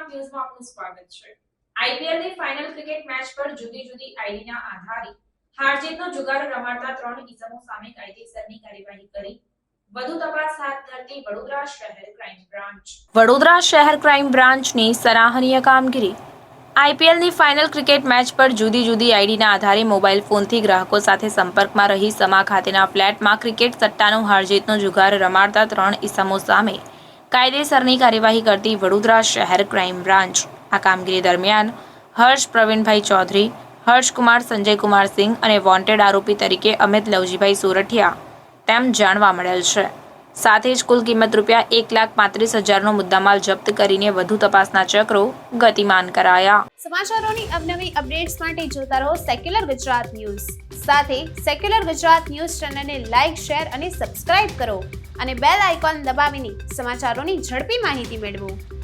ન્યૂઝમાં આપનું સ્વાગત છે। આઈપીએલની ફાઇનલ ક્રિકેટ મેચ પર જુદી જુદી આઈડીના આધારે હાર-જીતનો જુગાર રમાડતા 3 ઇસમો સામે કાયદેસરની કાર્યવાહી કરી વધુ તપાસ હાથ ધરતી વડોદરા શહેર ક્રાઇમ બ્રાન્ચ। વડોદરા શહેર ક્રાઇમ બ્રાન્ચની સરાહનીય કામગીરી। આઈપીએલની ફાઇનલ ક્રિકેટ મેચ પર જુદી જુદી આઈડીના આધારે મોબાઈલ ફોનથી ગ્રાહકો સાથે સંપર્કમાં રહી સમા ખાતેના ફ્લેટમાં ક્રિકેટ સટ્ટાનો હાર-જીતનો જુગાર રમાડતા 3 ઇસમો સામે કાયદેસરની કાર્યવાહી કરતી વડોદરા શહેર ક્રાઇમ બ્રાન્ચ। આ કામગીરી દરમિયાન હર્ષ પ્રવીણભાઈ ચૌધરી, હર્ષકુમાર સંજયકુમાર સિંહ અને વોન્ટેડ આરોપી તરીકે અમિત લવજીભાઈ સોરઠિયા તેમ જાણવા મળેલ છે। સાથે જ કુલ કિંમત રૂપિયા 1,35,000નો મુદ્દામાલ જપ્ત કરીને વધુ તપાસના ચક્રો ગતિમાન કરાયા। સમાચારોની અવનવી અપડેટ્સ માટે જોતા રહો સેક્યુલર ગુજરાત ન્યૂઝ। સાથે સેક્યુલર ગુજરાત ન્યૂઝ ચેનલને લાઇક, શેર અને સબસ્ક્રાઇબ કરો અને બેલ આઇકોન દબાવીને સમાચારોની ઝડપી માહિતી મેળવો।